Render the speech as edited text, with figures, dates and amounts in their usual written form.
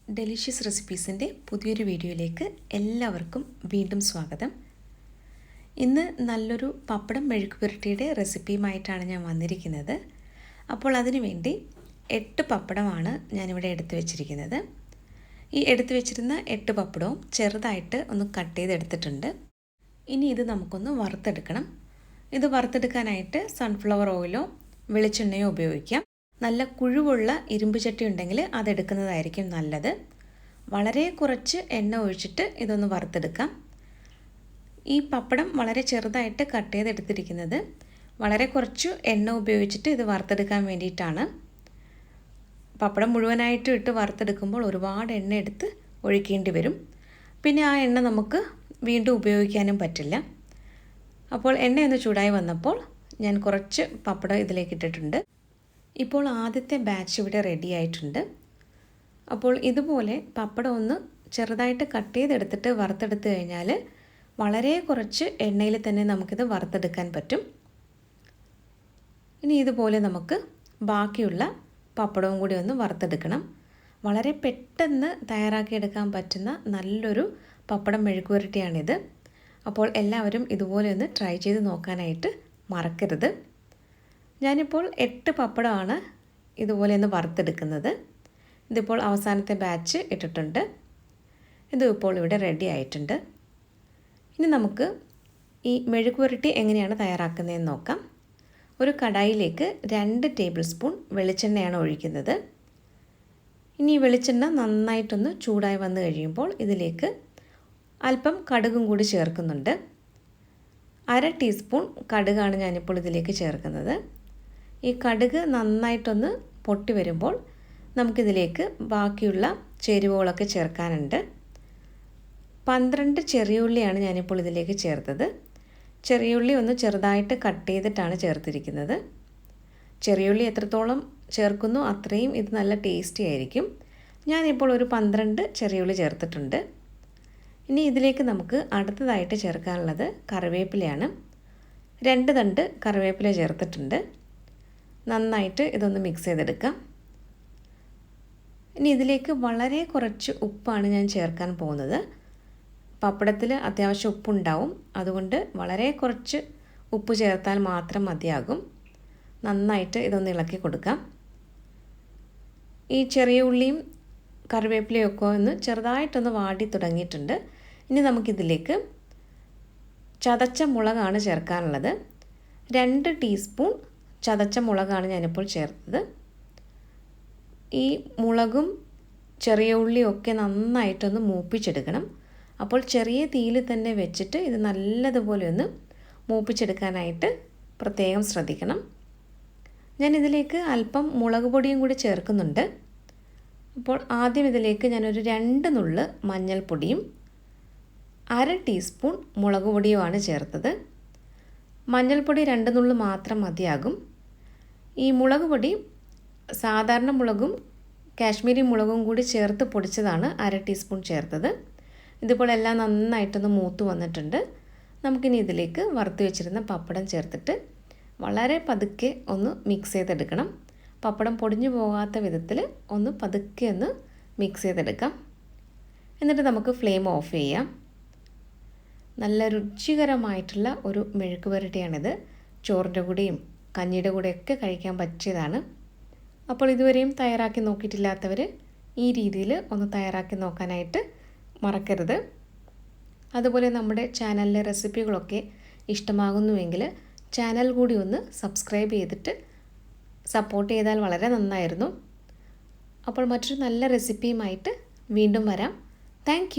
Delicious റെസിപ്പീസിൻ്റെ പുതിയൊരു വീഡിയോയിലേക്ക് എല്ലാവർക്കും വീണ്ടും സ്വാഗതം. ഇന്ന് നല്ലൊരു പപ്പടം മെഴുക്കുപുരട്ടിയുടെ റെസിപ്പിയുമായിട്ടാണ് ഞാൻ വന്നിരിക്കുന്നത്. അപ്പോൾ അതിനു വേണ്ടി 8 പപ്പടമാണ് ഞാനിവിടെ എടുത്തു വെച്ചിരിക്കുന്നത്. ഈ എടുത്തു വെച്ചിരുന്ന 8 പപ്പടവും ചെറുതായിട്ട് ഒന്ന് കട്ട് ചെയ്തെടുത്തിട്ടുണ്ട്. ഇനി ഇത് നമുക്കൊന്ന് വറുത്തെടുക്കണം. ഇത് വറുത്തെടുക്കാനായിട്ട് സൺഫ്ലവർ ഓയിലോ വെളിച്ചെണ്ണയോ ഉപയോഗിക്കാം. നല്ല കുഴുവുള്ള ഇരുമ്പ് ചട്ടി ഉണ്ടെങ്കിൽ അതെടുക്കുന്നതായിരിക്കും നല്ലത്. വളരെ കുറച്ച് എണ്ണ ഒഴിച്ചിട്ട് ഇതൊന്ന് വറുത്തെടുക്കാം. ഈ പപ്പടം വളരെ ചെറുതായിട്ട് കട്ട് ചെയ്തെടുത്തിരിക്കുന്നത് വളരെ കുറച്ച് എണ്ണ ഉപയോഗിച്ചിട്ട് ഇത് വറുത്തെടുക്കാൻ വേണ്ടിയിട്ടാണ്. പപ്പടം മുഴുവനായിട്ട് ഇട്ട് വറുത്തെടുക്കുമ്പോൾ ഒരുപാട് എണ്ണ എടുത്ത് ഒഴിക്കേണ്ടി വരും. പിന്നെ ആ എണ്ണ നമുക്ക് വീണ്ടും ഉപയോഗിക്കാനും പറ്റില്ല. അപ്പോൾ എണ്ണയൊന്ന് ചൂടായി വന്നപ്പോൾ ഞാൻ കുറച്ച് പപ്പടം ഇതിലേക്ക് ഇട്ടിട്ടുണ്ട്. ഇപ്പോൾ ആദ്യത്തെ ബാച്ച് ഇവിടെ റെഡി ആയിട്ടുണ്ട്. അപ്പോൾ ഇതുപോലെ പപ്പടം ഒന്ന് ചെറുതായിട്ട് കട്ട് ചെയ്തെടുത്തിട്ട് വറുത്തെടുത്ത് കഴിഞ്ഞാൽ വളരെ കുറച്ച് എണ്ണയിൽ തന്നെ നമുക്കിത് വറുത്തെടുക്കാൻ പറ്റും. ഇനി ഇതുപോലെ നമുക്ക് ബാക്കിയുള്ള പപ്പടവും കൂടി ഒന്ന് വറുത്തെടുക്കണം. വളരെ പെട്ടെന്ന് തയ്യാറാക്കിയെടുക്കാൻ പറ്റുന്ന നല്ലൊരു പപ്പടം മെഴുക്കുപുരട്ടിയാണിത്. അപ്പോൾ എല്ലാവരും ഇതുപോലെ ഒന്ന് ട്രൈ ചെയ്ത് നോക്കാനായിട്ട് മറക്കരുത്. ഞാനിപ്പോൾ 8 പപ്പടമാണ് ഇതുപോലെ ഒന്ന് വറുത്തെടുക്കുന്നത്. ഇതിപ്പോൾ അവസാനത്തെ ബാച്ച് ഇട്ടിട്ടുണ്ട്. ഇത് ഇപ്പോൾ ഇവിടെ റെഡി ആയിട്ടുണ്ട്. ഇനി നമുക്ക് ഈ മെഴുക്കുപുരട്ടി എങ്ങനെയാണ് തയ്യാറാക്കുന്നതെന്ന് നോക്കാം. ഒരു കടായിലേക്ക് 2 ടേബിൾ സ്പൂൺ വെളിച്ചെണ്ണയാണ് ഒഴിക്കുന്നത്. ഇനി ഈ വെളിച്ചെണ്ണ നന്നായിട്ടൊന്ന് ചൂടായി വന്നു കഴിയുമ്പോൾ ഇതിലേക്ക് അല്പം കടുകും കൂടി ചേർക്കുന്നുണ്ട്. 1/2 ടീസ്പൂൺ കടുകാണ് ഞാനിപ്പോൾ ഇതിലേക്ക് ചേർക്കുന്നത്. ഈ കടുക് നന്നായിട്ടൊന്ന് പൊട്ടി വരുമ്പോൾ നമുക്കിതിലേക്ക് ബാക്കിയുള്ള ചേരുവകളൊക്കെ ചേർക്കാനുണ്ട്. 12 ചെറിയുള്ളിയാണ് ഞാനിപ്പോൾ ഇതിലേക്ക് ചേർത്തത്. ചെറിയുള്ളി ഒന്ന് ചെറുതായിട്ട് കട്ട് ചെയ്തിട്ടാണ് ചേർത്തിരിക്കുന്നത്. ചെറിയുള്ളി എത്രത്തോളം ചേർക്കുന്നു അത്രയും ഇത് നല്ല ടേസ്റ്റി ആയിരിക്കും. ഞാനിപ്പോൾ ഒരു 12 ചെറിയുള്ളി ചേർത്തിട്ടുണ്ട്. ഇനി ഇതിലേക്ക് നമുക്ക് അടുത്തതായിട്ട് ചേർക്കാനുള്ളത് കറിവേപ്പിലയാണ്. 2 തണ്ട് കറിവേപ്പില ചേർത്തിട്ടുണ്ട്. നന്നായിട്ട് ഇതൊന്ന് മിക്സ് ചെയ്തെടുക്കാം. ഇനി ഇതിലേക്ക് വളരെ കുറച്ച് ഉപ്പാണ് ഞാൻ ചേർക്കാൻ പോകുന്നത്. പപ്പടത്തിൽ അത്യാവശ്യം ഉപ്പുണ്ടാവും. അതുകൊണ്ട് വളരെ കുറച്ച് ഉപ്പ് ചേർത്താൽ മാത്രം മതിയാകും. നന്നായിട്ട് ഇതൊന്ന് ഇളക്കി കൊടുക്കാം. ഈ ചെറിയ ഉള്ളിയും കറിവേപ്പിലയും ഒക്കെ ഒന്ന് ചെറുതായിട്ടൊന്ന് വാടി തുടങ്ങിയിട്ടുണ്ട്. ഇനി നമുക്കിതിലേക്ക് ചതച്ച മുളകാണ് ചേർക്കാനുള്ളത്. 2 ടീസ്പൂൺ ചതച്ച മുളകാണ് ഞാനിപ്പോൾ ചേർത്തത്. ഈ മുളകും ചെറിയ ഉള്ളിയും ഒക്കെ നന്നായിട്ടൊന്ന് മൂപ്പിച്ചെടുക്കണം. അപ്പോൾ ചെറിയ തീയിൽ തന്നെ വെച്ചിട്ട് ഇത് നല്ലതുപോലെ ഒന്ന് മൂപ്പിച്ചെടുക്കാനായിട്ട് പ്രത്യേകം ശ്രദ്ധിക്കണം. ഞാനിതിലേക്ക് അല്പം മുളക് പൊടിയും കൂടി ചേർക്കുന്നുണ്ട്. അപ്പോൾ ആദ്യം ഇതിലേക്ക് ഞാനൊരു 2 നുള്ള് മഞ്ഞൾപ്പൊടിയും 1/2 ടീസ്പൂൺ മുളക് പൊടിയുമാണ് ചേർത്തത്. മഞ്ഞൾപ്പൊടി 2 നുള്ള് മാത്രം മതിയാകും. ഈ മുളക് പൊടി സാധാരണ മുളകും കാശ്മീരി മുളകും കൂടി ചേർത്ത് പൊടിച്ചതാണ് 1/2 ടീസ്പൂൺ ചേർത്തത്. ഇതിപ്പോൾ എല്ലാം നന്നായിട്ടൊന്ന് മൂത്ത് വന്നിട്ടുണ്ട്. നമുക്കിനി ഇതിലേക്ക് വറുത്ത് വെച്ചിരുന്ന പപ്പടം ചേർത്തിട്ട് വളരെ പതുക്കെ ഒന്ന് മിക്സ് ചെയ്തെടുക്കണം. പപ്പടം പൊടിഞ്ഞു പോകാത്ത വിധത്തിൽ ഒന്ന് പതുക്കെ ഒന്ന് മിക്സ് ചെയ്തെടുക്കാം. എന്നിട്ട് നമുക്ക് ഫ്ലെയിം ഓഫ് ചെയ്യാം. നല്ല രുചികരമായിട്ടുള്ള ഒരു മെഴുക്കുപുരട്ടിയാണിത്. ചോറിൻ്റെ കൂടെയും കഞ്ഞിയുടെ കൂടെയൊക്കെ കഴിക്കാൻ പറ്റിയതാണ്. അപ്പോൾ ഇതുവരെയും തയ്യാറാക്കി നോക്കിയിട്ടില്ലാത്തവർ ഈ രീതിയിൽ ഒന്ന് തയ്യാറാക്കി നോക്കാനായിട്ട് മറക്കരുത്. അതുപോലെ നമ്മുടെ ചാനലിലെ റെസിപ്പികളൊക്കെ ഇഷ്ടമാകുന്നുവെങ്കിൽ ചാനൽ കൂടി ഒന്ന് സബ്സ്ക്രൈബ് ചെയ്തിട്ട് സപ്പോർട്ട് ചെയ്താൽ വളരെ നന്നായിരുന്നു. അപ്പോൾ മറ്റൊരു നല്ല റെസിപ്പിയുമായിട്ട് വീണ്ടും വരാം. താങ്ക്